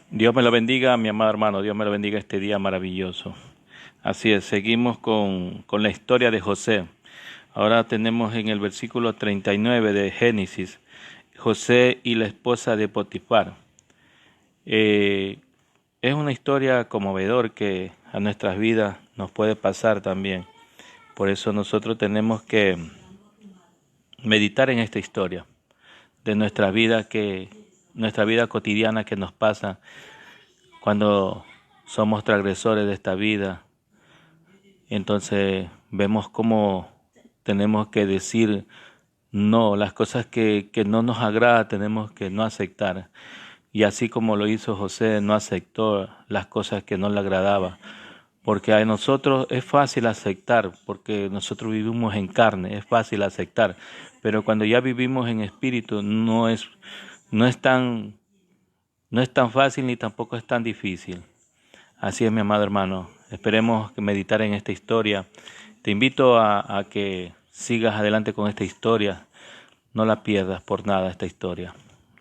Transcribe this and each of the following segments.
Dios me lo bendiga, mi amado hermano. Dios me lo bendiga este día maravilloso. Así es, seguimos con la historia de José. Ahora tenemos en el versículo 39 de Génesis, José y la esposa de Potifar. Es una historia conmovedora que a nuestras vidas nos puede pasar también. Por eso nosotros tenemos que meditar en esta historia de nuestra vida cotidiana que nos pasa cuando somos transgresores de esta vida. Entonces vemos cómo tenemos que decir no, las cosas que no nos agrada tenemos que no aceptar. Y así como lo hizo José, no aceptó las cosas que no le agradaba. Porque a nosotros es fácil aceptar, porque nosotros vivimos en carne, es fácil aceptar. Pero cuando ya vivimos en espíritu no es tan fácil ni tampoco es tan difícil. Así es, mi amado hermano. Esperemos meditar en esta historia. Te invito a que sigas adelante con esta historia. No la pierdas por nada esta historia.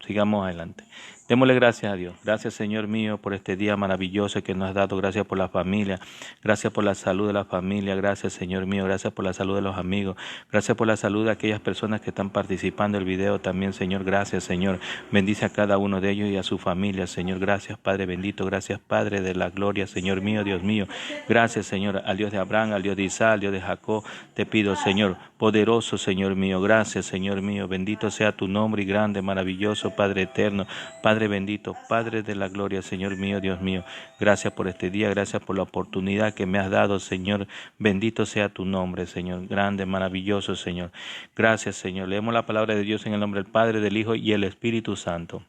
Sigamos adelante. Démosle gracias a Dios. Gracias, Señor mío, por este día maravilloso que nos has dado. Gracias por la familia. Gracias por la salud de la familia. Gracias, Señor mío. Gracias por la salud de los amigos. Gracias por la salud de aquellas personas que están participando en el video también, Señor. Gracias, Señor. Bendice a cada uno de ellos y a su familia, Señor. Gracias, Padre bendito. Gracias, Padre de la gloria, Señor mío, Dios mío. Gracias, Señor, al Dios de Abraham, al Dios de Isaac, al Dios de Jacob. Te pido, Señor, poderoso, Señor mío. Gracias, Señor mío. Bendito sea tu nombre y grande, maravilloso, Padre eterno. Padre bendito, Padre de la gloria, Señor mío, Dios mío. Gracias por este día, gracias por la oportunidad que me has dado, Señor. Bendito sea tu nombre, Señor. Grande, maravilloso, Señor. Gracias, Señor. Leemos la palabra de Dios en el nombre del Padre, del Hijo y el Espíritu Santo.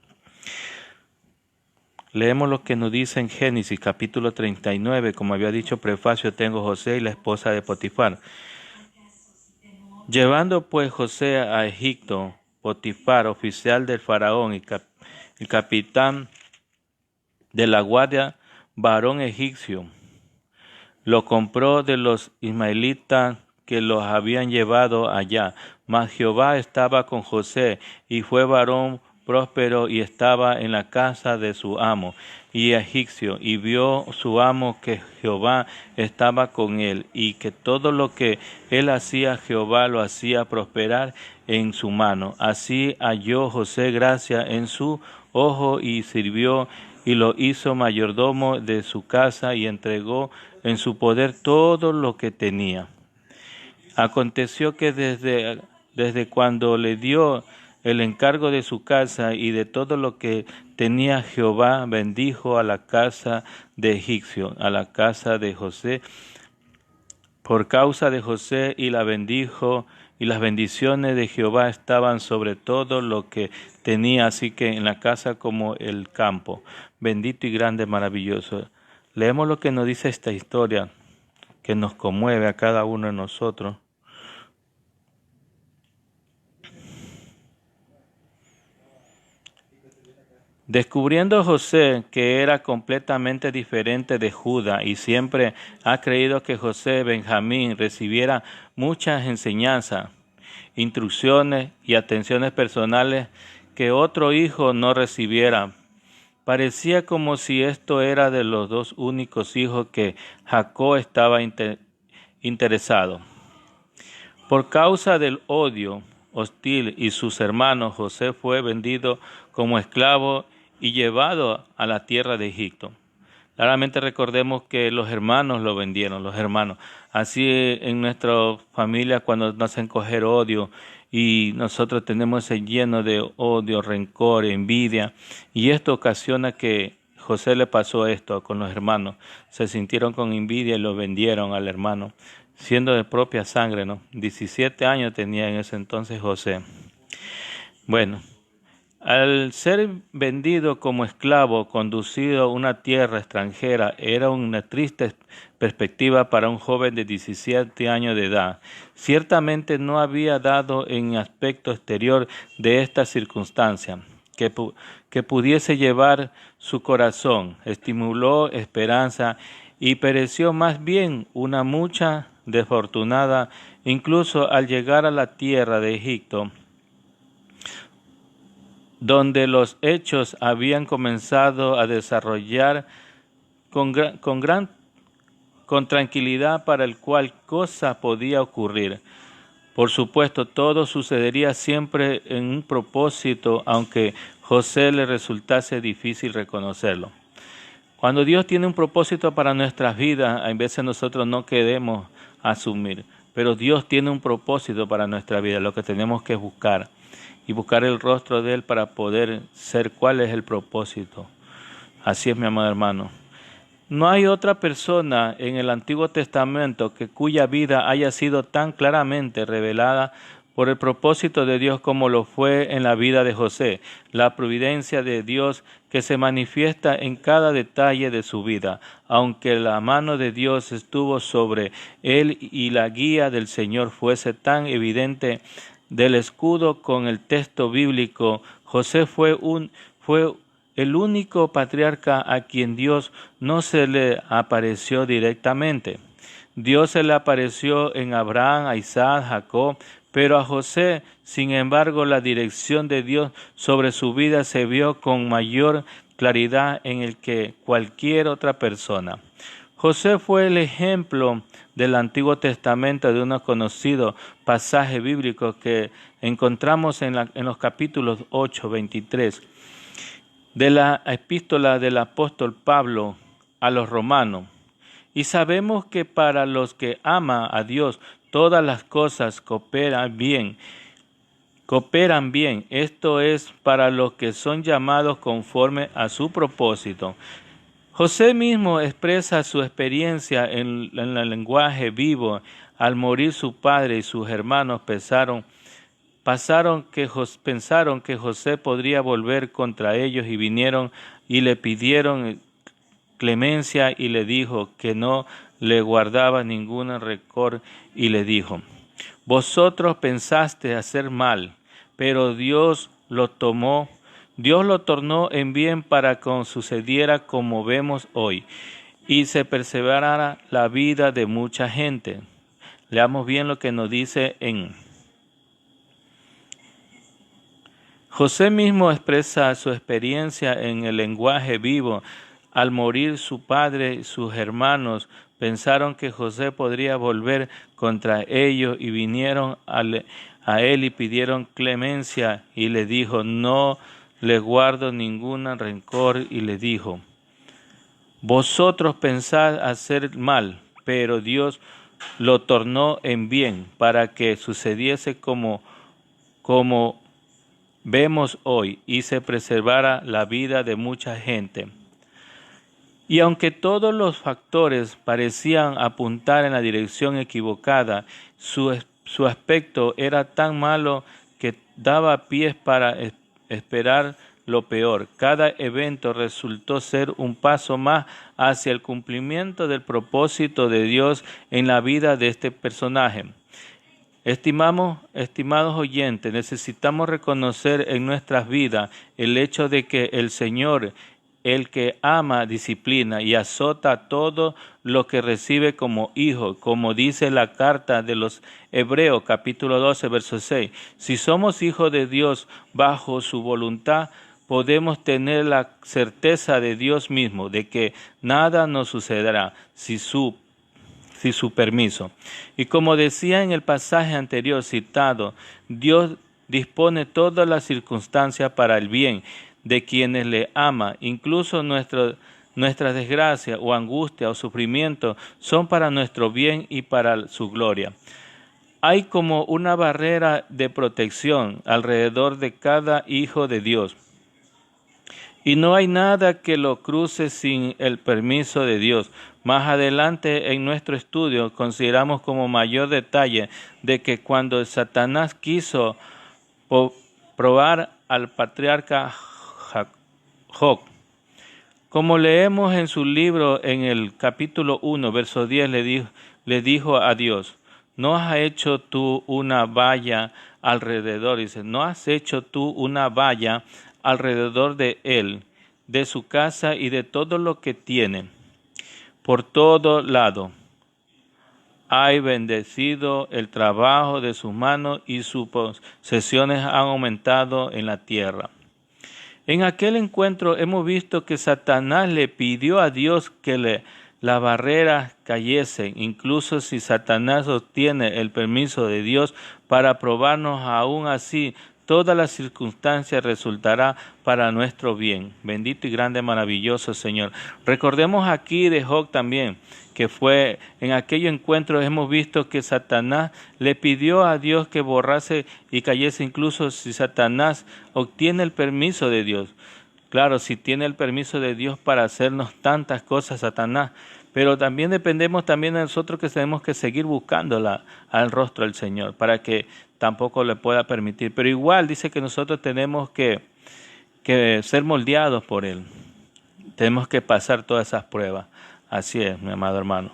Leemos lo que nos dice en Génesis capítulo 39. Como había dicho prefacio, tengo José y la esposa de Potifar. Llevando pues José a Egipto, Potifar, oficial del faraón y el capitán de la guardia, varón egipcio, lo compró de los ismaelitas que los habían llevado allá. Mas Jehová estaba con José, y fue varón próspero, y estaba en la casa de su amo y egipcio. Y vio su amo que Jehová estaba con él, y que todo lo que él hacía, Jehová lo hacía prosperar en su mano. Así halló José gracia en su ojo, y sirvió y lo hizo mayordomo de su casa, y entregó en su poder todo lo que tenía. Aconteció que desde cuando le dio el encargo de su casa y de todo lo que tenía, Jehová bendijo a la casa de egipcio, a la casa de José, por causa de José, y la bendijo, y las bendiciones de Jehová estaban sobre todo lo que tenía, así que en la casa como el campo. Bendito y grande, maravilloso. Leemos lo que nos dice esta historia, que nos conmueve a cada uno de nosotros. Descubriendo José que era completamente diferente de Judá, y siempre ha creído que José Benjamín recibiera muchas enseñanzas, instrucciones y atenciones personales que otro hijo no recibiera. Parecía como si esto era de los dos únicos hijos que Jacob estaba interesado. Por causa del odio hostil y sus hermanos, José fue vendido como esclavo y llevado a la tierra de Egipto. Claramente recordemos que los hermanos lo vendieron, los hermanos. Así en nuestra familia, cuando nos hacen coger odio y nosotros tenemos ese lleno de odio, rencor, envidia, y esto ocasiona que José le pasó esto con los hermanos. Se sintieron con envidia y lo vendieron al hermano, siendo de propia sangre, ¿no? 17 años tenía en ese entonces José. Bueno, al ser vendido como esclavo, conducido a una tierra extranjera, era una triste perspectiva para un joven de 17 años de edad. Ciertamente no había dado en aspecto exterior de esta circunstancia que pudiese llevar su corazón, estimuló esperanza y pereció más bien una mucha desafortunada. Incluso al llegar a la tierra de Egipto, donde los hechos habían comenzado a desarrollar con tranquilidad para el cual cosa podía ocurrir. Por supuesto, todo sucedería siempre en un propósito, aunque José le resultase difícil reconocerlo. Cuando Dios tiene un propósito para nuestras vidas, a veces nosotros no queremos asumir, pero Dios tiene un propósito para nuestra vida, lo que tenemos que buscar y buscar el rostro de Él para poder ser cuál es el propósito. Así es, mi amado hermano. No hay otra persona en el Antiguo Testamento cuya vida haya sido tan claramente revelada por el propósito de Dios como lo fue en la vida de José, la providencia de Dios que se manifiesta en cada detalle de su vida, aunque la mano de Dios estuvo sobre él y la guía del Señor fuese tan evidente del escudo con el texto bíblico. José fue el único patriarca a quien Dios no se le apareció directamente. Dios se le apareció en Abraham, a Isaac, Jacob, pero a José, sin embargo, la dirección de Dios sobre su vida se vio con mayor claridad en el que cualquier otra persona. José fue el ejemplo del Antiguo Testamento de unos conocidos pasajes bíblicos que encontramos en los capítulos 8, 23 de la epístola del apóstol Pablo a los romanos. Y sabemos que para los que aman a Dios, todas las cosas cooperan bien. Esto es para los que son llamados conforme a su propósito. José mismo expresa su experiencia en el lenguaje vivo. Al morir su padre y sus hermanos pensaron que José podría volver contra ellos y vinieron y le pidieron clemencia y le dijo que no le guardaba ningún rencor y le dijo: vosotros pensaste hacer mal, pero Dios lo tornó en bien para que sucediera como vemos hoy y se preservara la vida de mucha gente. Leamos bien lo que nos dice en José mismo expresa su experiencia en el lenguaje vivo. Al morir su padre y sus hermanos pensaron que José podría volver contra ellos y vinieron a él y pidieron clemencia y le dijo: no le guardo ningún rencor, y le dijo: vosotros pensáis hacer mal, pero Dios lo tornó en bien para que sucediese como vemos hoy y se preservara la vida de mucha gente. Y aunque todos los factores parecían apuntar en la dirección equivocada, su aspecto era tan malo que daba pies para esperar lo peor. Cada evento resultó ser un paso más hacia el cumplimiento del propósito de Dios en la vida de este personaje. Estimados oyentes, necesitamos reconocer en nuestras vidas el hecho de que el Señor, el que ama, disciplina y azota todo lo que recibe como hijo, como dice la carta de los Hebreos, capítulo 12, verso 6. Si somos hijos de Dios bajo su voluntad, podemos tener la certeza de Dios mismo, de que nada nos sucederá sin su permiso. Y como decía en el pasaje anterior citado, Dios dispone todas las circunstancias para el bien de quienes le ama. Incluso nuestra desgracia o angustia o sufrimiento son para nuestro bien y para su gloria. Hay como una barrera de protección alrededor de cada hijo de Dios. Y no hay nada que lo cruce sin el permiso de Dios. Más adelante en nuestro estudio consideramos como mayor detalle de que cuando Satanás quiso probar al patriarca Job, como leemos en su libro en el capítulo 1, verso 10, le dijo a Dios: ¿no has hecho tú una valla alrededor? Dice: ¿no has hecho tú una valla alrededor de él, de su casa y de todo lo que tiene? Por todo lado hay bendecido el trabajo de sus manos y sus posesiones han aumentado en la tierra. En aquel encuentro hemos visto que Satanás le pidió a Dios que la barrera cayese, incluso si Satanás obtiene el permiso de Dios para probarnos, aún así todas las circunstancias resultará para nuestro bien. Bendito y grande, maravilloso Señor. Recordemos aquí de Job también, que fue en aquel encuentro hemos visto que Satanás le pidió a Dios que borrase y cayese, incluso si Satanás obtiene el permiso de Dios. Claro, si tiene el permiso de Dios para hacernos tantas cosas, Satanás, pero también dependemos también de nosotros, que tenemos que seguir buscándola al rostro del Señor para que tampoco le pueda permitir. Pero igual dice que nosotros tenemos que ser moldeados por Él. Tenemos que pasar todas esas pruebas. Así es, mi amado hermano.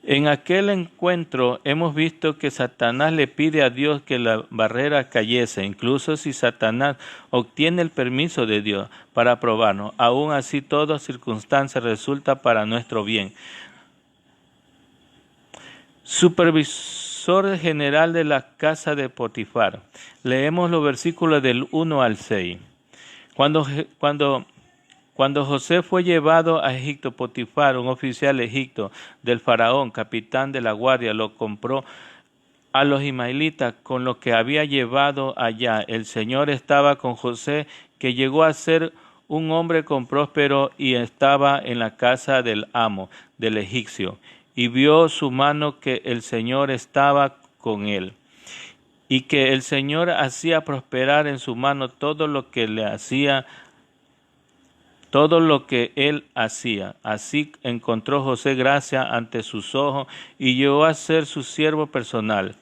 En aquel encuentro hemos visto que Satanás le pide a Dios que la barrera cayese, incluso si Satanás obtiene el permiso de Dios para probarnos. Aún así, toda circunstancia resulta para nuestro bien. Supervisor general de la casa de Potifar. Leemos los versículos del 1 al 6. Cuando José fue llevado a Egipto, Potifar, un oficial de Egipto del faraón, capitán de la guardia, lo compró a los ismaelitas con lo que había llevado allá. El Señor estaba con José, que llegó a ser un hombre con próspero y estaba en la casa del amo, del egipcio, y vio su mano que el Señor estaba con él, y que el Señor hacía prosperar en su mano todo lo que él hacía. Así encontró José gracia ante sus ojos y llegó a ser su siervo personal.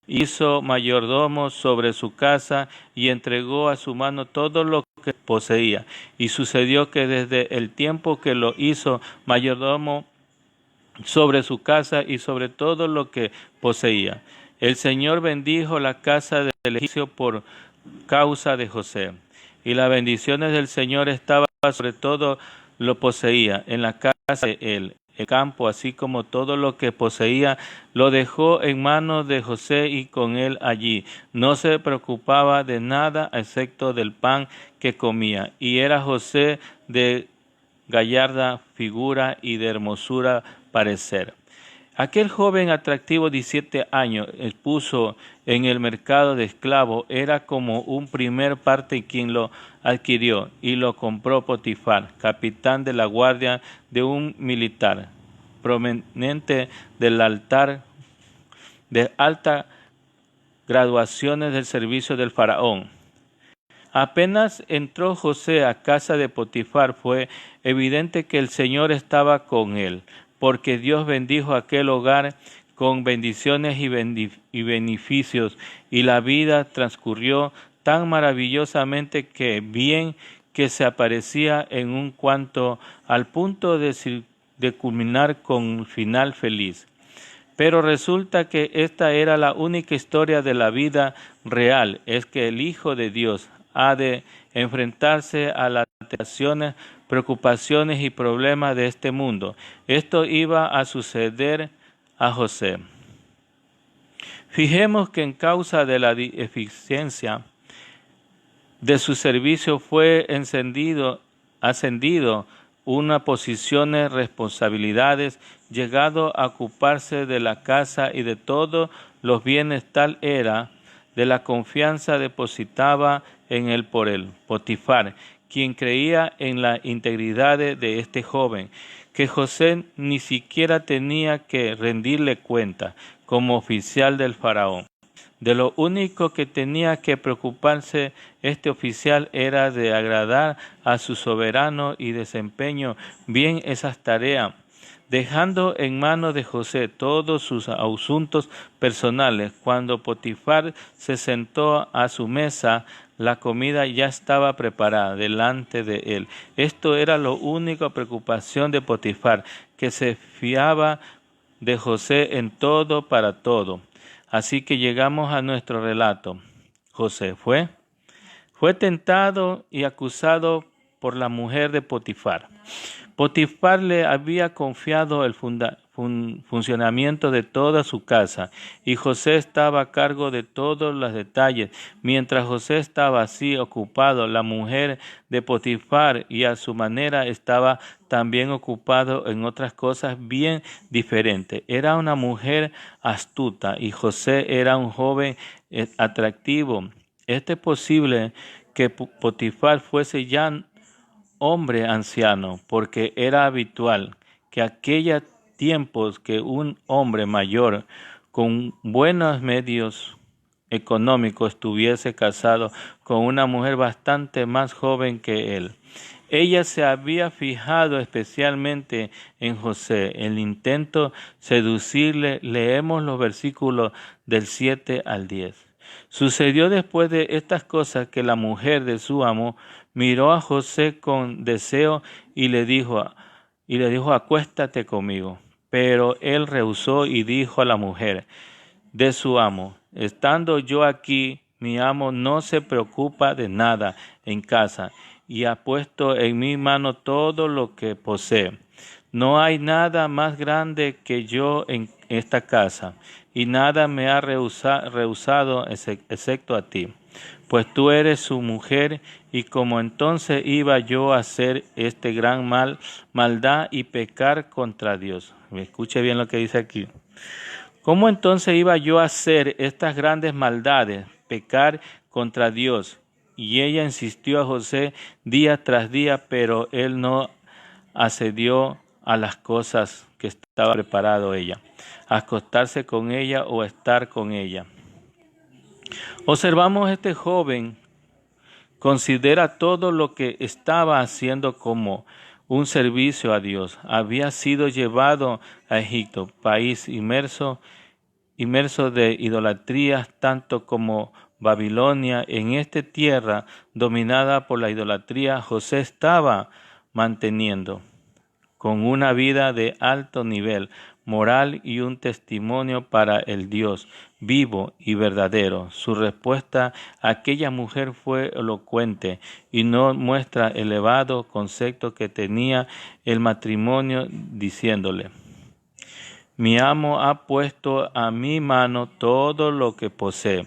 Hizo mayordomo sobre su casa y entregó a su mano todo lo que poseía. Y sucedió que desde el tiempo que lo hizo mayordomo sobre su casa y sobre todo lo que poseía, el Señor bendijo la casa del egipcio por causa de José. Y las bendiciones del Señor estaban sobre todo lo poseía en la casa de él. El campo, así como todo lo que poseía, lo dejó en manos de José, y con él allí no se preocupaba de nada excepto del pan que comía. Y era José de gallarda figura y de hermosura parecer. Aquel joven atractivo, 17 años, expuso en el mercado de esclavos, era como un primer parte quien lo adquirió y lo compró Potifar, capitán de la guardia de un militar, prominente del altar de alta graduaciones del servicio del faraón. Apenas entró José a casa de Potifar, fue evidente que el Señor estaba con él, porque Dios bendijo aquel hogar con bendiciones y beneficios, y la vida transcurrió tan maravillosamente que bien que se aparecía en un cuanto al punto de culminar con un final feliz. Pero resulta que esta era la única historia de la vida real, es que el Hijo de Dios ha de enfrentarse a las tentaciones, preocupaciones y problemas de este mundo. Esto iba a suceder a José. Fijemos que en causa de la eficiencia de su servicio fue ascendido una posición de responsabilidades, llegado a ocuparse de la casa y de todos los bienes. Tal era de la confianza depositaba en él por él, Potifar, quien creía en la integridad de este joven, que José ni siquiera tenía que rendirle cuenta como oficial del faraón. De lo único que tenía que preocuparse este oficial era de agradar a su soberano y desempeño bien esas tareas, dejando en manos de José todos sus asuntos personales. Cuando Potifar se sentó a su mesa, la comida ya estaba preparada delante de él. Esto era la única preocupación de Potifar, que se fiaba de José en todo para todo. Así que llegamos a nuestro relato. José fue tentado y acusado por la mujer de Potifar. Potifar le había confiado el funcionamiento de toda su casa, y José estaba a cargo de todos los detalles. Mientras José estaba así ocupado, la mujer de Potifar y a su manera estaba también ocupado en otras cosas bien diferentes. Era una mujer astuta y José era un joven atractivo. Es posible que Potifar fuese ya hombre anciano, porque era habitual que aquellos tiempos que un hombre mayor con buenos medios económicos estuviese casado con una mujer bastante más joven que él. Ella se había fijado especialmente en José. El intento seducirle, leemos los versículos del 7 al 10. Sucedió después de estas cosas que la mujer de su amo miró a José con deseo y le dijo, acuéstate conmigo. Pero él rehusó y dijo a la mujer de su amo, estando yo aquí, mi amo no se preocupa de nada en casa y ha puesto en mi mano todo lo que posee. No hay nada más grande que yo en esta casa, y nada me ha rehusado excepto a ti, pues tú eres su mujer, y como entonces iba yo a hacer este gran maldad y pecar contra Dios. Escuche bien lo que dice aquí. ¿Cómo entonces iba yo a hacer estas grandes maldades, pecar contra Dios? Y ella insistió a José día tras día, pero él no accedió a las cosas que estaba preparado ella, a acostarse con ella o estar con ella. Observamos este joven considera todo lo que estaba haciendo como un servicio a Dios. Había sido llevado a Egipto, país inmerso de idolatrías, tanto como Babilonia. En esta tierra dominada por la idolatría, José estaba manteniendo con una vida de alto nivel moral y un testimonio para el Dios vivo y verdadero. Su respuesta a aquella mujer fue elocuente y no muestra el elevado concepto que tenía el matrimonio, diciéndole: mi amo ha puesto a mi mano todo lo que posee.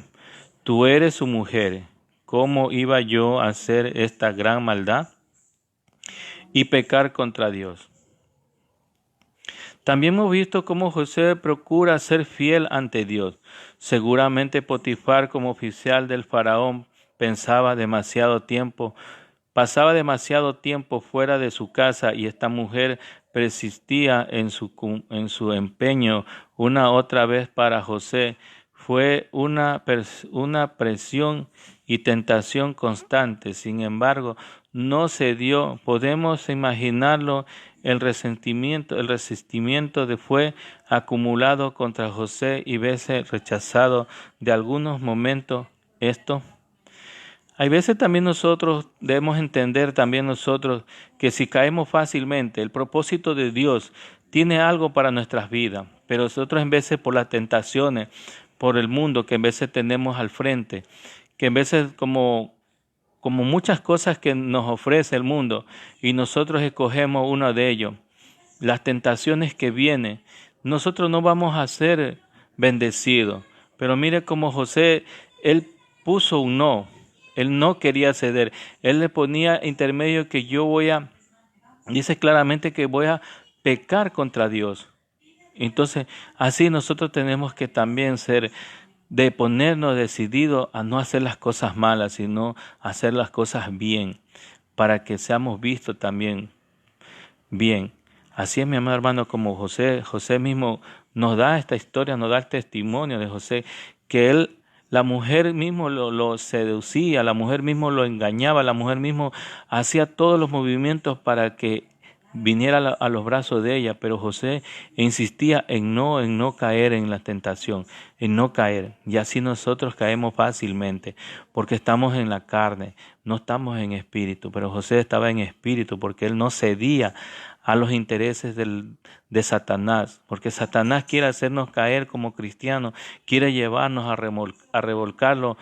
Tú eres su mujer. ¿Cómo iba yo a hacer esta gran maldad y pecar contra Dios? También hemos visto cómo José procura ser fiel ante Dios. Seguramente Potifar, como oficial del faraón, pasaba demasiado tiempo fuera de su casa, y esta mujer persistía en su empeño una otra vez para José. Fue una presión y tentación constante. Sin embargo, no cedió. Podemos imaginarlo. El resentimiento fue acumulado contra José y veces rechazado de algunos momentos. Hay veces también nosotros debemos entender que si caemos fácilmente, el propósito de Dios tiene algo para nuestras vidas, pero nosotros en veces por las tentaciones, por el mundo que en veces tenemos al frente, que en veces como muchas cosas que nos ofrece el mundo y nosotros escogemos uno de ellos, las tentaciones que vienen, nosotros no vamos a ser bendecidos. Pero mire cómo José, él puso un no, él no quería ceder, él le ponía intermedio que dice claramente que voy a pecar contra Dios. Entonces, así nosotros tenemos que también ser de ponernos decididos a no hacer las cosas malas, sino hacer las cosas bien, para que seamos vistos también bien. Así es, mi amado hermano, como José mismo nos da esta historia, nos da el testimonio de José, que la mujer mismo lo seducía, la mujer mismo lo engañaba, la mujer mismo hacía todos los movimientos para que viniera a los brazos de ella, pero José insistía en no caer en la tentación, en no caer. Y así nosotros caemos fácilmente, porque estamos en la carne, no estamos en espíritu. Pero José estaba en espíritu, porque él no cedía a los intereses de Satanás, porque Satanás quiere hacernos caer como cristianos, quiere llevarnos a revolcarlo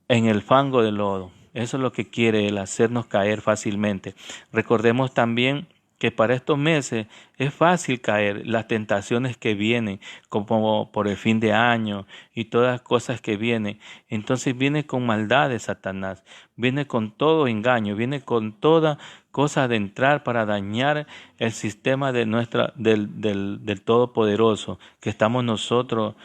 en el fango del lodo. Eso es lo que quiere él, hacernos caer fácilmente. Recordemos también que para estos meses es fácil caer, las tentaciones que vienen, como por el fin de año y todas las cosas que vienen. Entonces viene con maldad de Satanás, viene con todo engaño, viene con toda cosa de entrar para dañar el sistema de del Todopoderoso que estamos nosotros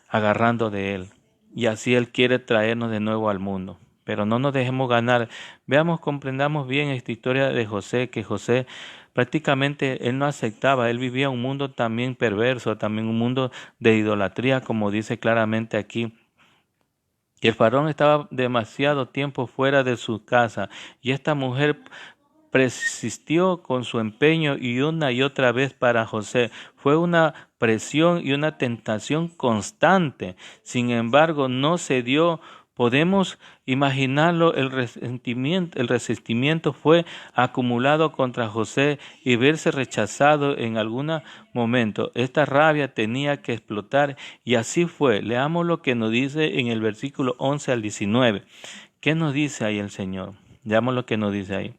agarrando de Él. Y así Él quiere traernos de nuevo al mundo. Pero no nos dejemos ganar. Veamos, comprendamos bien esta historia de José, que José prácticamente él no aceptaba, él vivía un mundo también perverso, también un mundo de idolatría, como dice claramente aquí. Y el faraón estaba demasiado tiempo fuera de su casa, y esta mujer persistió con su empeño y una y otra vez para José. Fue una presión y una tentación constante. Sin embargo, no cedió. Podemos imaginarlo, el resentimiento fue acumulado contra José y verse rechazado en algún momento. Esta rabia tenía que explotar y así fue. Leamos lo que nos dice en el versículo 11 al 19. ¿Qué nos dice ahí el Señor? Veamos lo que nos dice ahí.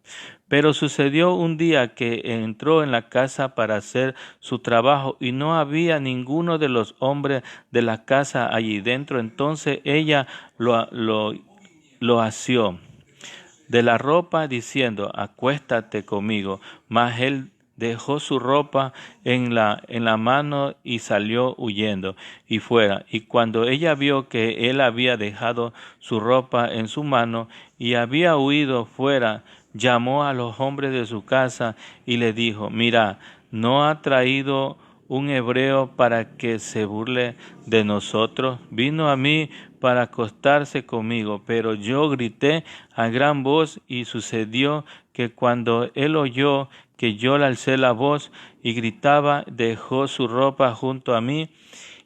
Pero sucedió un día que entró en la casa para hacer su trabajo y no había ninguno de los hombres de la casa allí dentro. Entonces ella lo asió de la ropa diciendo, acuéstate conmigo. Mas él dejó su ropa en la mano y salió huyendo y fuera. Y cuando ella vio que él había dejado su ropa en su mano y había huido fuera, llamó a los hombres de su casa y le dijo, mira, ¿no ha traído un hebreo para que se burle de nosotros? Vino a mí para acostarse conmigo, pero yo grité a gran voz y sucedió que cuando él oyó que yo le alcé la voz y gritaba, dejó su ropa junto a mí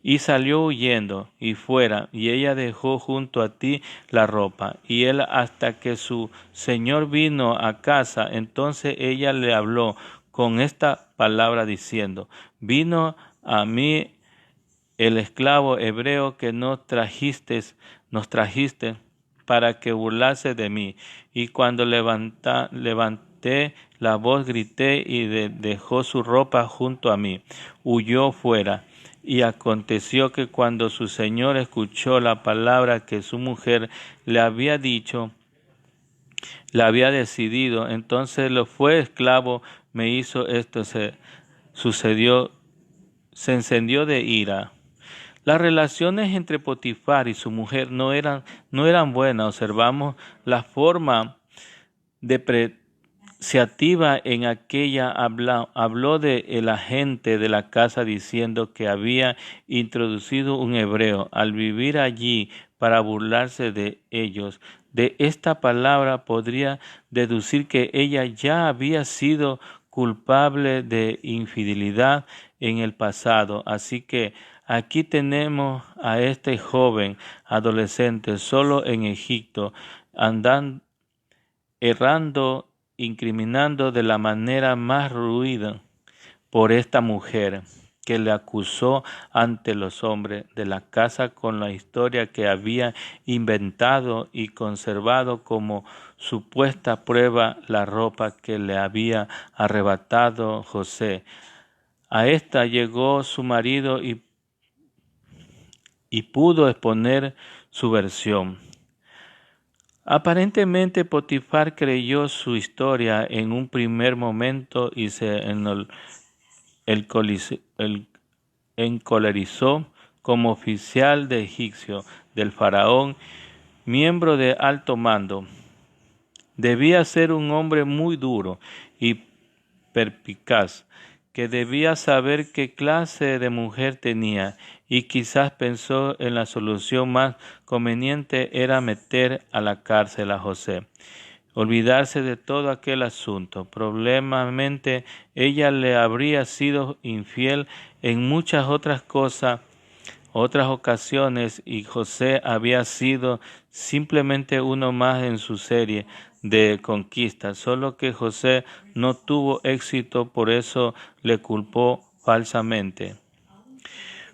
y salió huyendo y fuera, y ella dejó junto a ti la ropa. Y él hasta que su señor vino a casa, entonces ella le habló con esta palabra diciendo, vino a mí el esclavo hebreo que nos trajiste para que burlase de mí. Y cuando levanté la voz, grité y dejó su ropa junto a mí. Huyó fuera. Y aconteció que cuando su señor escuchó la palabra que su mujer le había dicho, le había decidido, entonces lo fue esclavo, me hizo esto, se encendió de ira. Las relaciones entre Potifar y su mujer no eran buenas. Observamos la forma depreciativa en aquella habló de el agente de la casa diciendo que había introducido un hebreo al vivir allí para burlarse de ellos. De esta palabra podría deducir que ella ya había sido culpable de infidelidad en el pasado. Así que aquí tenemos a este joven adolescente solo en Egipto, andando, errando, incriminando de la manera más ruida por esta mujer que le acusó ante los hombres de la casa con la historia que había inventado y conservado como supuesta prueba la ropa que le había arrebatado José. A esta llegó su marido y pudo exponer su versión. Aparentemente Potifar creyó su historia en un primer momento y se encolerizó como oficial de egipcio del faraón, miembro de alto mando. Debía ser un hombre muy duro y perspicaz, que debía saber qué clase de mujer tenía, y quizás pensó en la solución más conveniente era meter a la cárcel a José, olvidarse de todo aquel asunto. Probablemente ella le habría sido infiel en muchas otras ocasiones, y José había sido simplemente uno más en su serie de conquistas, solo que José no tuvo éxito, por eso le culpó falsamente.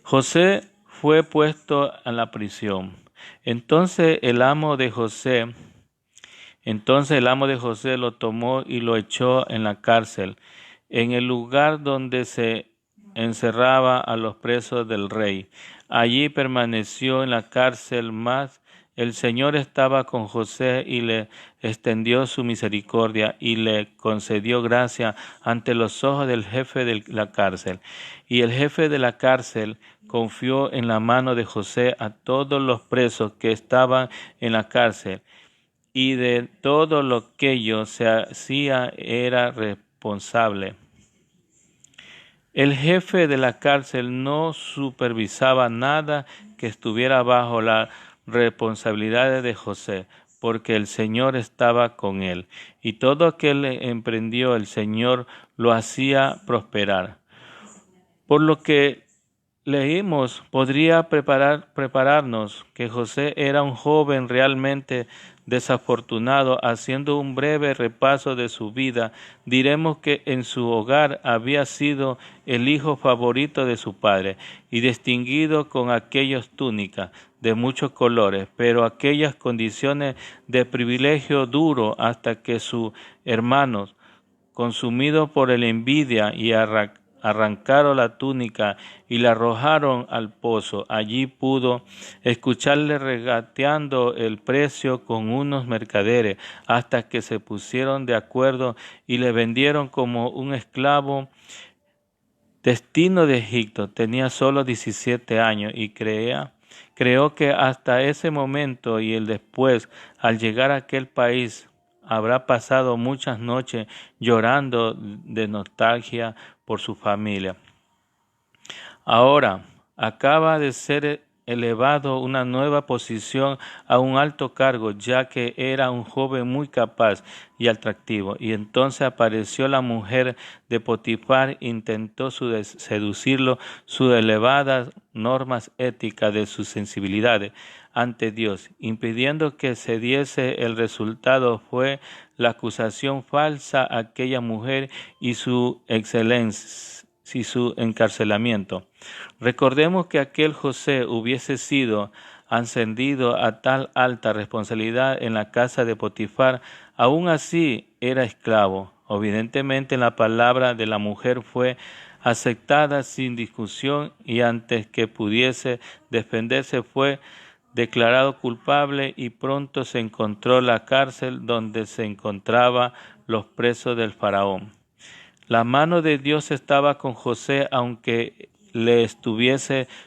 José fue puesto en la prisión. Entonces el amo de José lo tomó y lo echó en la cárcel, en el lugar donde se encerraba a los presos del rey. Allí permaneció en la cárcel, mas el Señor estaba con José y le extendió su misericordia y le concedió gracia ante los ojos del jefe de la cárcel. Y el jefe de la cárcel confió en la mano de José a todos los presos que estaban en la cárcel, y de todo lo que ellos se hacía era responsable. El jefe de la cárcel no supervisaba nada que estuviera bajo la responsabilidad de José, porque el Señor estaba con él, y todo aquel que emprendió el Señor lo hacía prosperar. Por lo que leímos, podría prepararnos que José era un joven realmente desafortunado. Haciendo un breve repaso de su vida, diremos que en su hogar había sido el hijo favorito de su padre y distinguido con aquellas túnicas de muchos colores, pero aquellas condiciones de privilegio duro hasta que sus hermanos, consumidos por la envidia, y arrancaron la túnica y la arrojaron al pozo. Allí pudo escucharle regateando el precio con unos mercaderes hasta que se pusieron de acuerdo y le vendieron como un esclavo. Destino de Egipto. Tenía solo 17 años y creó que hasta ese momento y el después, al llegar a aquel país, habrá pasado muchas noches llorando de nostalgia por su familia. Ahora acaba de ser elevado a una nueva posición, a un alto cargo, ya que era un joven muy capaz y atractivo. Y entonces apareció la mujer de Potifar, intentó seducirlo, sus elevadas normas éticas de sus sensibilidades ante Dios, impidiendo que se diese. El resultado fue la acusación falsa a aquella mujer y su encarcelamiento. Recordemos que aquel José hubiese sido ascendido a tal alta responsabilidad en la casa de Potifar, aún así era esclavo. Evidentemente la palabra de la mujer fue aceptada sin discusión, y antes que pudiese defenderse fue declarado culpable, y pronto se encontró en la cárcel donde se encontraban los presos del faraón. La mano de Dios estaba con José, aunque le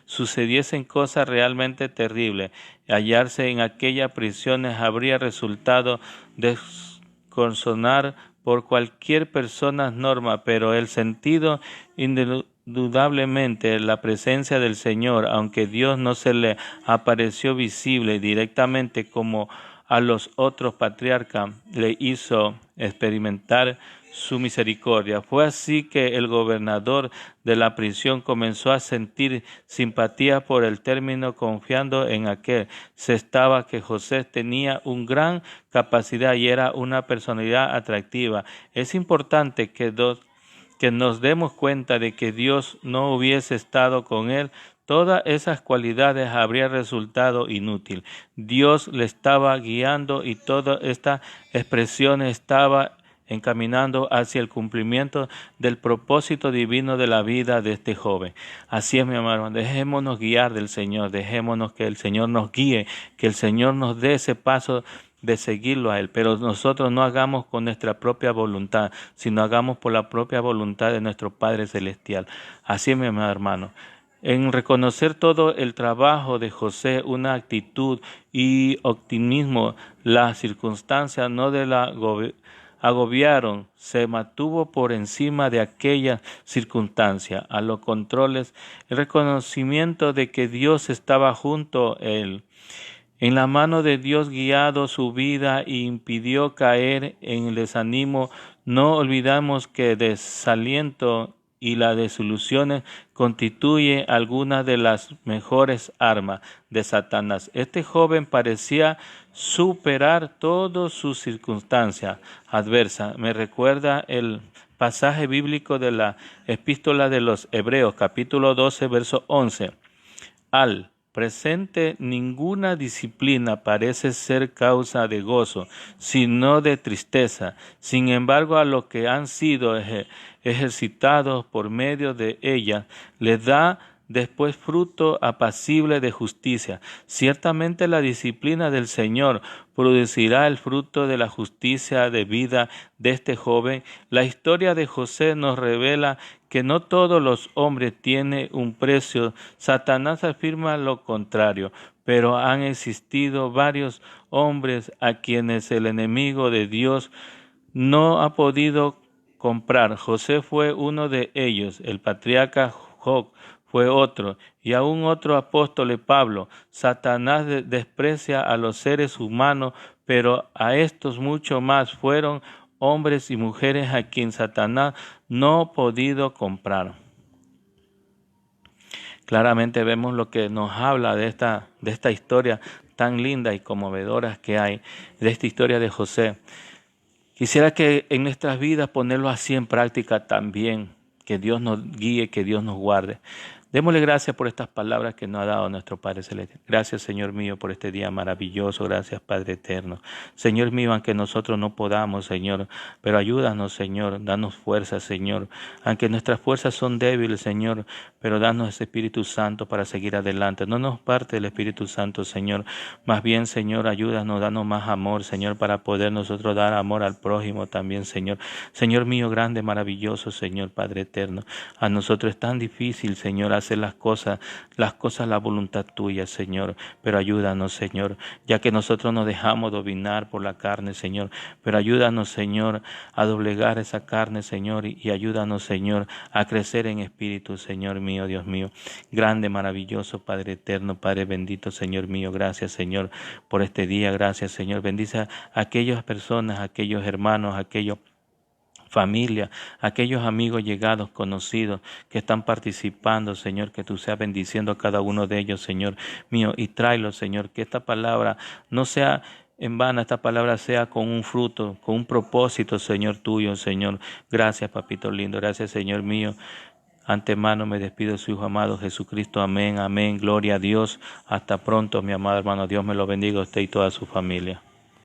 sucediesen cosas realmente terribles. Hallarse en aquellas prisiones habría resultado desconsonar por cualquier persona norma, pero el sentido indudablemente la presencia del Señor, aunque Dios no se le apareció visible directamente como a los otros patriarcas, le hizo experimentar su misericordia. Fue así que el gobernador de la prisión comenzó a sentir simpatía por el término, confiando en aquel se estaba que José tenía una gran capacidad y era una personalidad atractiva. Es importante que nos demos cuenta de que Dios no hubiese estado con él, todas esas cualidades habrían resultado inútil. Dios le estaba guiando y toda esta expresión estaba encaminando hacia el cumplimiento del propósito divino de la vida de este joven. Así es, mi hermano, dejémonos guiar del Señor, dejémonos que el Señor nos guíe, que el Señor nos dé ese paso de seguirlo a Él, pero nosotros no hagamos con nuestra propia voluntad, sino hagamos por la propia voluntad de nuestro Padre Celestial. Así es, mi hermano. En reconocer todo el trabajo de José, una actitud y optimismo, las circunstancias no de la agobiaron, se mantuvo por encima de aquella circunstancia, a los controles, el reconocimiento de que Dios estaba junto a él. En la mano de Dios guiado su vida y impidió caer en el desánimo. No olvidamos que desaliento y la desilusión constituye algunas de las mejores armas de Satanás. Este joven parecía superar todas sus circunstancias adversas. Me recuerda el pasaje bíblico de la Epístola de los Hebreos, capítulo 12, verso 11. presente ninguna disciplina parece ser causa de gozo, sino de tristeza. Sin embargo, a los que han sido ejercitados por medio de ella, les da después fruto apacible de justicia. Ciertamente la disciplina del Señor producirá el fruto de la justicia de vida de este joven. La historia de José nos revela que no todos los hombres tienen un precio. Satanás afirma lo contrario, pero han existido varios hombres a quienes el enemigo de Dios no ha podido comprar. José fue uno de ellos, el patriarca Job fue otro, y aún otro apóstol Pablo. Satanás desprecia a los seres humanos, pero a estos mucho más fueron hombres y mujeres a quien Satanás no ha podido comprar. Claramente vemos lo que nos habla de esta historia tan linda y conmovedora que hay, de esta historia de José. Quisiera que en nuestras vidas ponerlo así en práctica también, que Dios nos guíe, que Dios nos guarde. Démosle gracias por estas palabras que nos ha dado nuestro Padre Celestial. Gracias, Señor mío, por este día maravilloso. Gracias, Padre eterno. Señor mío, aunque nosotros no podamos, Señor, pero ayúdanos, Señor. Danos fuerza, Señor. Aunque nuestras fuerzas son débiles, Señor, pero danos ese Espíritu Santo para seguir adelante. No nos parte el Espíritu Santo, Señor. Más bien, Señor, ayúdanos, danos más amor, Señor, para poder nosotros dar amor al prójimo también, Señor. Señor mío, grande, maravilloso, Señor, Padre eterno. A nosotros es tan difícil, Señor, hacer las cosas la voluntad tuya, Señor, pero ayúdanos, Señor, ya que nosotros nos dejamos dominar por la carne, Señor, pero ayúdanos, Señor, a doblegar esa carne, Señor, y ayúdanos, Señor, a crecer en espíritu, Señor mío, Dios mío, grande, maravilloso, Padre eterno, Padre bendito, Señor mío, gracias, Señor, por este día, gracias, Señor, bendice a aquellas personas, a aquellos hermanos, a aquellos familia, aquellos amigos llegados, conocidos, que están participando, Señor, que tú seas bendiciendo a cada uno de ellos, Señor mío, y tráelo, Señor, que esta palabra no sea en vano, esta palabra sea con un fruto, con un propósito, Señor tuyo, Señor. Gracias, papito lindo, gracias, Señor mío. Antemano me despido de su Hijo amado Jesucristo. Amén, amén. Gloria a Dios. Hasta pronto, mi amado hermano. Dios me lo bendiga a usted y toda su familia.